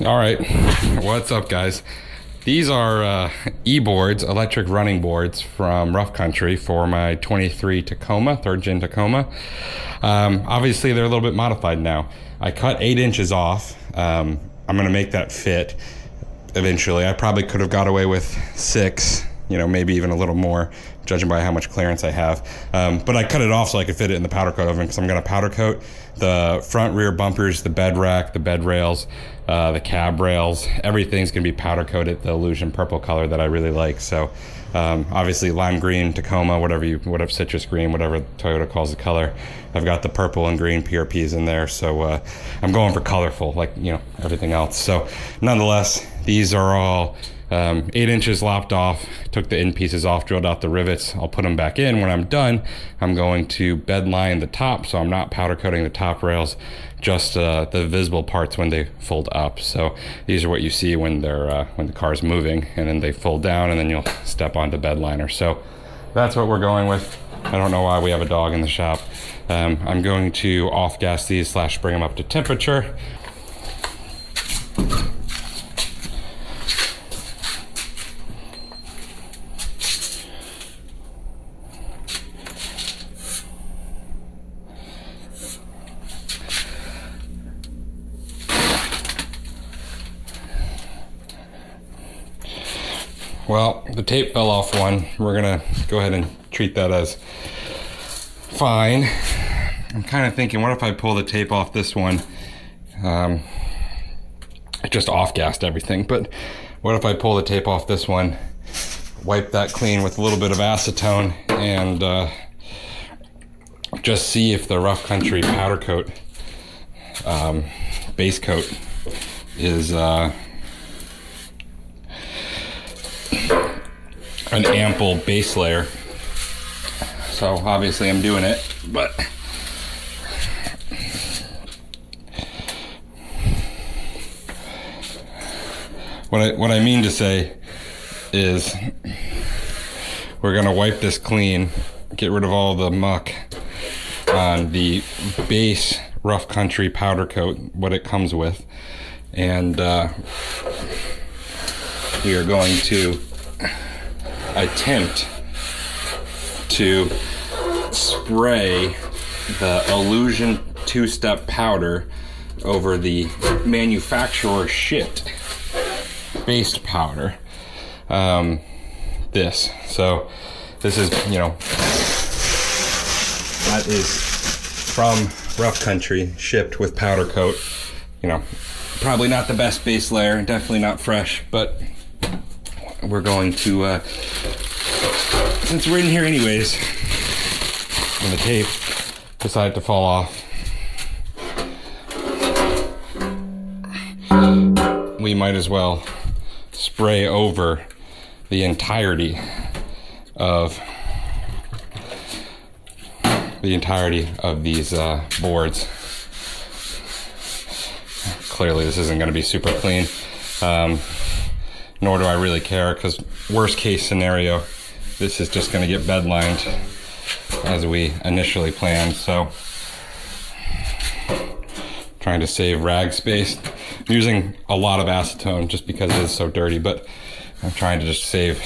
All right, what's up, guys? These are e-boards, electric running boards from Rough Country for my 23 Tacoma, third gen Tacoma. Obviously, they're a little bit modified now. I cut 8 inches off. I'm gonna make that fit eventually. I probably could have got away with 6, maybe even a little more, judging by how much clearance I have. But I cut it off so I could fit it in the powder coat oven because I'm gonna powder coat the front rear bumpers, the bed rack, the bed rails, the cab rails. Everything's gonna be powder coated the illusion purple color that I really like. So obviously lime green, Tacoma, whatever citrus green, whatever Toyota calls the color. I've got the purple and green PRPs in there. So I'm going for colorful, like everything else. So nonetheless, these are all 8 inches lopped off. Took the end pieces off, drilled out the rivets. I'll put them back in. When I'm done, I'm going to bed line the top, so I'm not powder coating the top rails, just the visible parts when they fold up. So these are what you see when they're when the car's moving, and then they fold down, and then you'll step onto bed liner. So that's what we're going with. I don't know why we have a dog in the shop. I'm going to off gas these / bring them up to temperature. Well, the tape fell off one. We're gonna go ahead and treat that as fine. I'm kind of thinking, what if I pull the tape off this one? I just off-gassed everything, but what if I pull the tape off this one, wipe that clean with a little bit of acetone, and just see if the Rough Country powder coat, base coat, is an ample base layer. So obviously I'm doing it, but what I mean to say is we're gonna wipe this clean, get rid of all the muck on the base Rough Country powder coat, what it comes with, and we are going to attempt to spray the illusion 2-step powder over the manufacturer shipped based powder. So this is, that is from Rough Country, shipped with powder coat. Probably not the best base layer, definitely not fresh, but we're going to, since we're in here anyways, and the tape decided to fall off, we might as well spray over the entirety of these boards. Clearly this isn't going to be super clean, nor do I really care, because worst case scenario, this is just going to get bed lined as we initially planned. So trying to save rag space. I'm using a lot of acetone just because it is so dirty, but I'm trying to just save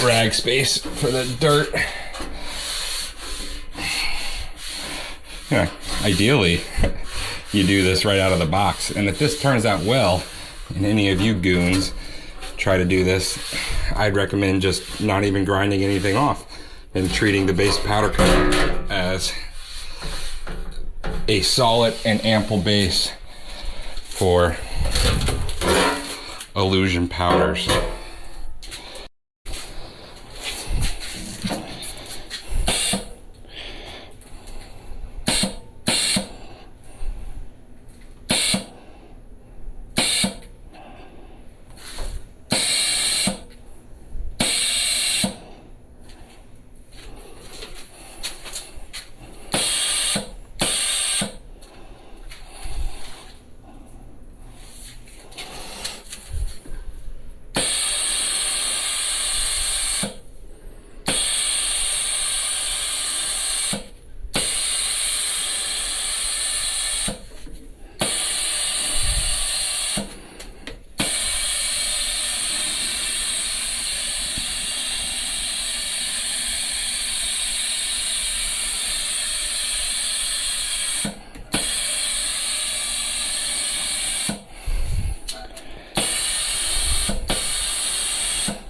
rag space for the dirt. Ideally you do this right out of the box, and if this turns out well and any of you goons try to do this, I'd recommend just not even grinding anything off and treating the base powder coat as a solid and ample base for illusion powders.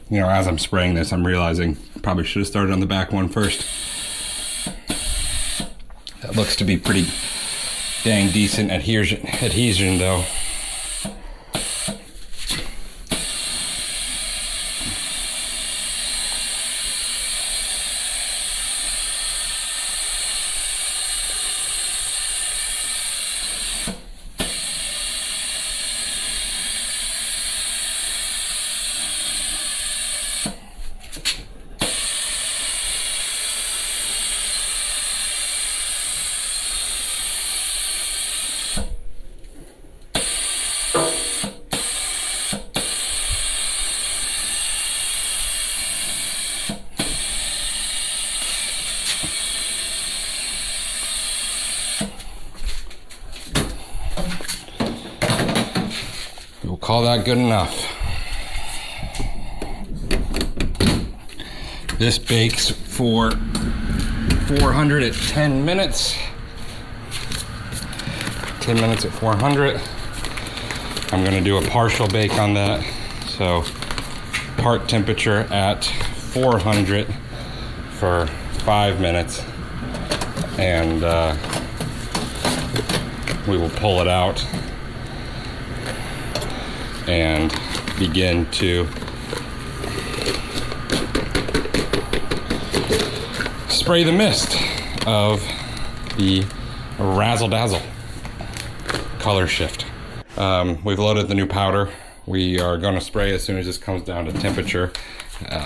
You know, as I'm spraying this, I'm realizing I probably should have started on the back one first. That looks to be pretty dang decent adhesion though. We'll call that good enough. This bakes for 400 at 10 minutes. 10 minutes at 400. I'm gonna do a partial bake on that. So part temperature at 400 for 5 minutes. And we will pull it out and begin to spray the mist of the Razzle Dazzle Colorshift. We've loaded the new powder. We are going to spray as soon as this comes down to temperature.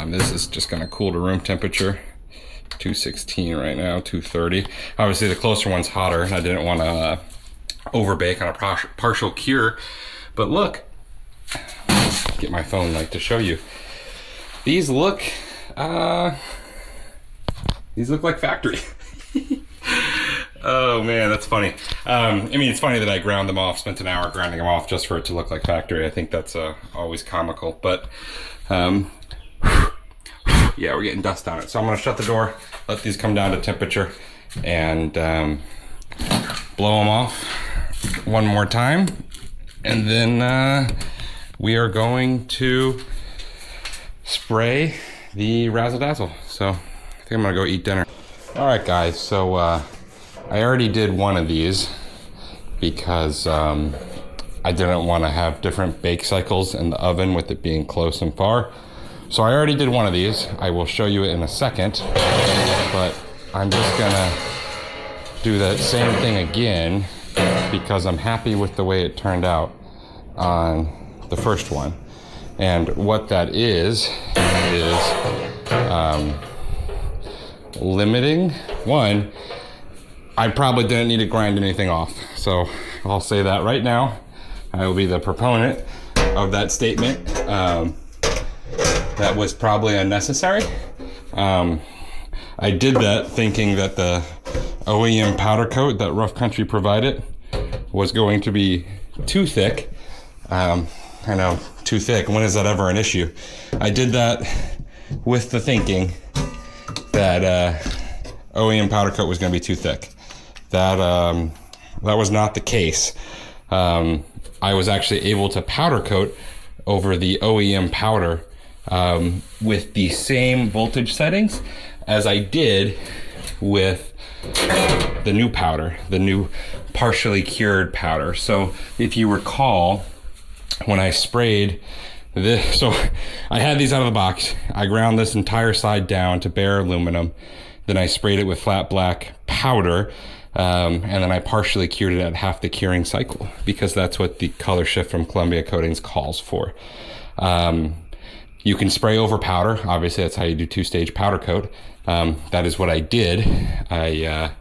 This is just going to cool to room temperature. 216 right now, 230. Obviously the closer one's hotter. I didn't want to overbake on a partial cure, but look, get my phone light to show you. These look like factory. Oh man, that's funny. I mean, it's funny that I ground them off, spent an hour grinding them off just for it to look like factory. I think that's always comical, but yeah, we're getting dust on it. So I'm gonna shut the door, let these come down to temperature, and blow them off one more time. And then we are going to spray the Razzle Dazzle. So I think I'm gonna go eat dinner. All right, guys, so I already did one of these because I didn't want to have different bake cycles in the oven with it being close and far. So I already did one of these. I will show you it in a second, but I'm just gonna do that same thing again because I'm happy with the way it turned out on the first one. And what that is limiting. One, I probably didn't need to grind anything off. So I'll say that right now. I will be the proponent of that statement. That was probably unnecessary. I did that thinking that the OEM powder coat that Rough Country provided was going to be too thick. I know, too thick. When is that ever an issue? I did that with the thinking that OEM powder coat was going to be too thick. That was not the case. I was actually able to powder coat over the OEM powder with the same voltage settings as I did with the new powder, the new partially cured powder. So if you recall, when I sprayed this, so I had these out of the box. I ground this entire side down to bare aluminum. Then I sprayed it with flat black powder. And then I partially cured it at half the curing cycle because that's what the Colorshift from Columbia Coatings calls for. You can spray over powder. Obviously, that's how you do two-stage powder coat. That is what I did. I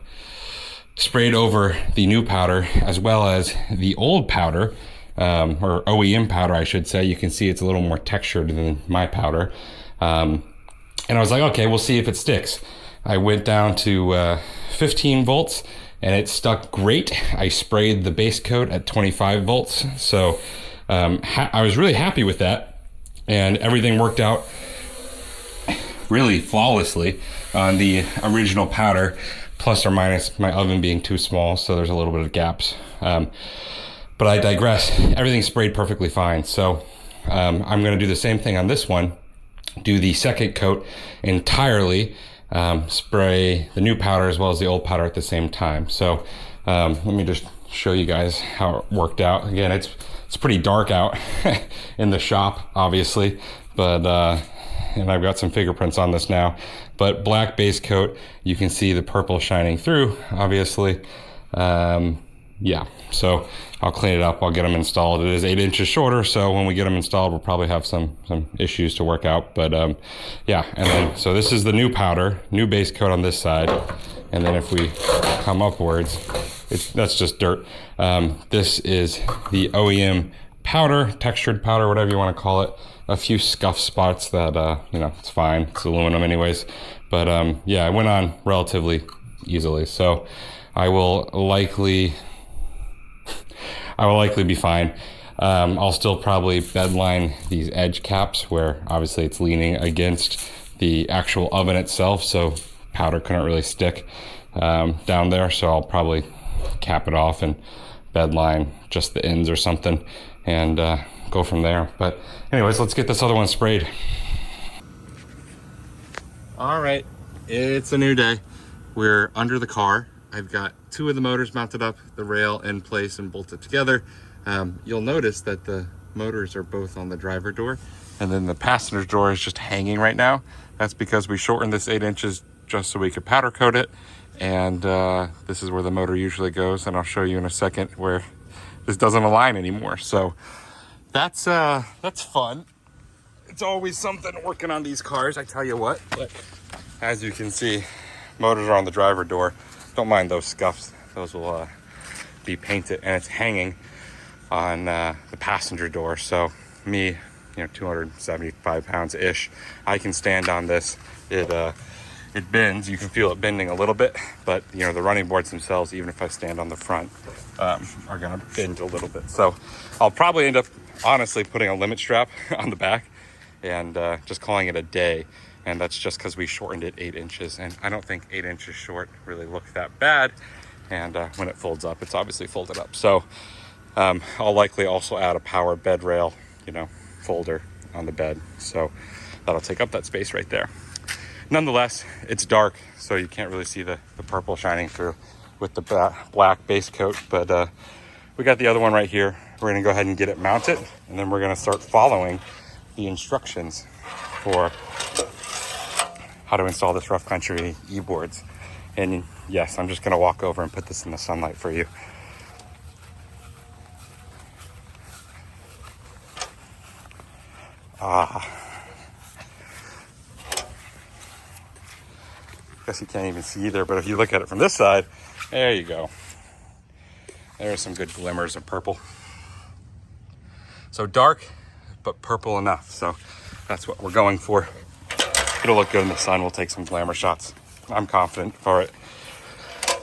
sprayed over the new powder as well as the old powder, or OEM powder, I should say. You can see it's a little more textured than my powder. And I was like, okay, we'll see if it sticks. I went down to 15 volts and it stuck great. I sprayed the base coat at 25 volts. So I was really happy with that. And everything worked out really flawlessly on the original powder, plus or minus my oven being too small, so there's a little bit of gaps. But I digress. Everything sprayed perfectly fine. So I'm gonna do the same thing on this one do the second coat entirely, spray the new powder as well as the old powder at the same time. So let me just show you guys how it worked out. Again, it's pretty dark out in the shop, obviously, but and I've got some fingerprints on this now, but black base coat, you can see the purple shining through, obviously. Yeah, so I'll clean it up, I'll get them installed. It is 8 inches shorter, so when we get them installed, we'll probably have some issues to work out, but yeah. And then, so this is the new powder, new base coat on this side, and then if we come upwards, that's just dirt. This is the OEM powder, textured powder, whatever you want to call it. A few scuff spots that, you know, it's fine, it's aluminum anyways, but yeah, it went on relatively easily, so I will likely be fine. I'll still probably bedline these edge caps where obviously it's leaning against the actual oven itself, so powder couldn't really stick down there, so I'll probably cap it off and bedline just the ends or something and go from there. But anyways, let's get this other one sprayed. All right, it's a new day. We're under the car. I've got 2 of the motors mounted up, the rail in place and bolted together. You'll notice that the motors are both on the driver door, and then the passenger door is just hanging right now. That's because we shortened this 8 inches just so we could powder coat it, and this is where the motor usually goes, and I'll show you in a second where this doesn't align anymore. So that's fun. It's always something working on these cars, I tell you what. But as you can see, motors are on the driver door. Don't mind those scuffs, those will be painted, and it's hanging on the passenger door. So me, 275 pounds ish, I can stand on this. It bends, you can feel it bending a little bit, but the running boards themselves, even if I stand on the front, are gonna bend a little bit. So I'll probably end up honestly putting a limit strap on the back and just calling it a day. And that's just because we shortened it 8 inches, and I don't think 8 inches short really looks that bad. And when it folds up, it's obviously folded up. So I'll likely also add a power bed rail, folder on the bed. So that'll take up that space right there. Nonetheless, it's dark, so you can't really see the purple shining through with the black base coat. But we got the other one right here. We're gonna go ahead and get it mounted, and then we're gonna start following the instructions for how to install this Rough Country e-boards. And yes, I'm just gonna walk over and put this in the sunlight for you. Guess you can't even see either, but if you look at it from this side, there you go. There's some good glimmers of purple. So dark, but purple enough. So that's what we're going for. It'll look good in the sun. We'll take some glamour shots. I'm confident for it.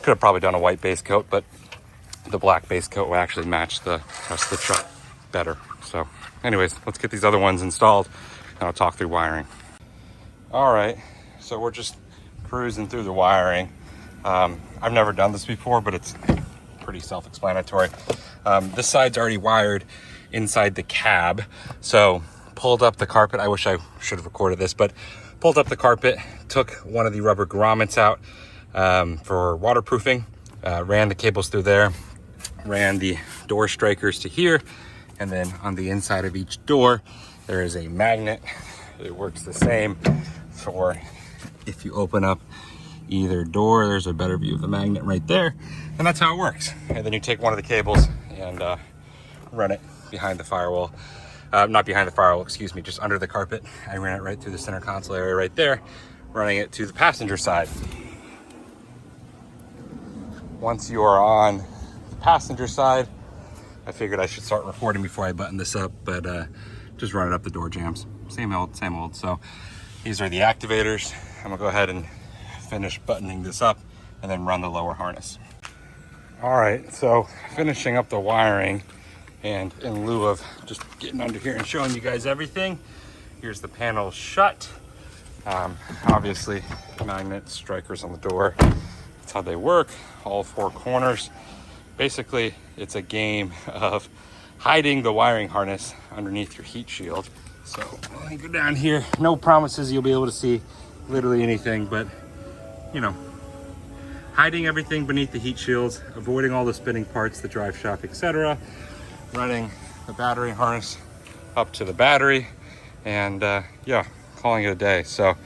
Could have probably done a white base coat, but the black base coat will actually match the rest of the truck better. So anyways, let's get these other ones installed and I'll talk through wiring. All right, so we're just cruising through the wiring. I've never done this before, but it's pretty self-explanatory. This side's already wired inside the cab. So pulled up the carpet. I wish I should have recorded this, but pulled up the carpet, took one of the rubber grommets out for waterproofing, ran the cables through there, ran the door strikers to here, and then on the inside of each door, there is a magnet. It works the same for if you open up either door, there's a better view of the magnet right there, and that's how it works. And then you take one of the cables and run it behind the firewall. Not behind the firewall, excuse me, just under the carpet. I ran it right through the center console area right there, running it to the passenger side. Once you are on the passenger side, I figured I should start recording before I button this up, but just run it up the door jambs. Same old, same old. So these are the activators. I'm gonna go ahead and finish buttoning this up and then run the lower harness. All right, so finishing up the wiring, and in lieu of just getting under here and showing you guys everything, here's the panel shut. Obviously, magnets, strikers on the door. That's how they work, all 4 corners. Basically, it's a game of hiding the wiring harness underneath your heat shield So let me go down here. No promises you'll be able to see literally anything, but you know, hiding everything beneath the heat shields, avoiding all the spinning parts, the drive shaft, etc. Running the battery harness up to the battery, and yeah, calling it a day. So I'm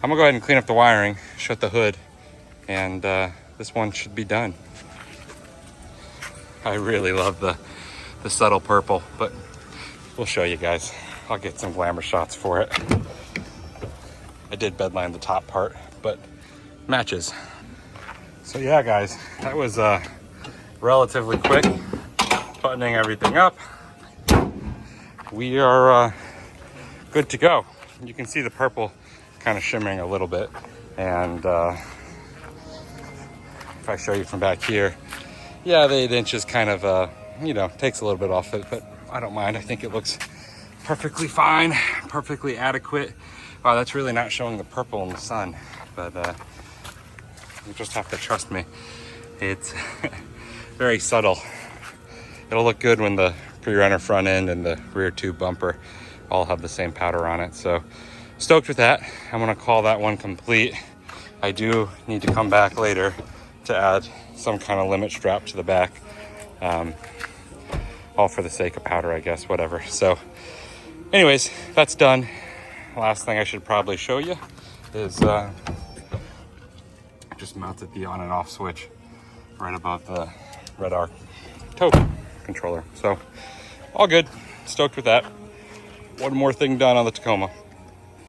gonna go ahead and clean up the wiring, shut the hood, and this one should be done. I really love the subtle purple, but we'll show you guys. I'll get some glamour shots for it. I did bedline the top part, but matches. So yeah, guys, that was relatively quick, buttoning everything up. We are good to go. You can see the purple kind of shimmering a little bit, and if I show you from back here, yeah, the 8 inches kind of you know, takes a little bit off it, but I don't mind. I think it looks perfectly fine, perfectly adequate. Wow, that's really not showing the purple in the sun, but you just have to trust me. It's very subtle. It'll look good when the pre-runner front end and the rear tube bumper all have the same powder on it. So stoked with that. I'm gonna call that one complete. I do need to come back later to add some kind of limit strap to the back. All for the sake of powder, I guess, whatever. So anyways, that's done. Last thing I should probably show you is I just mounted the on and off switch right above the red arc tow controller. So all good, stoked with that. One more thing done on the Tacoma.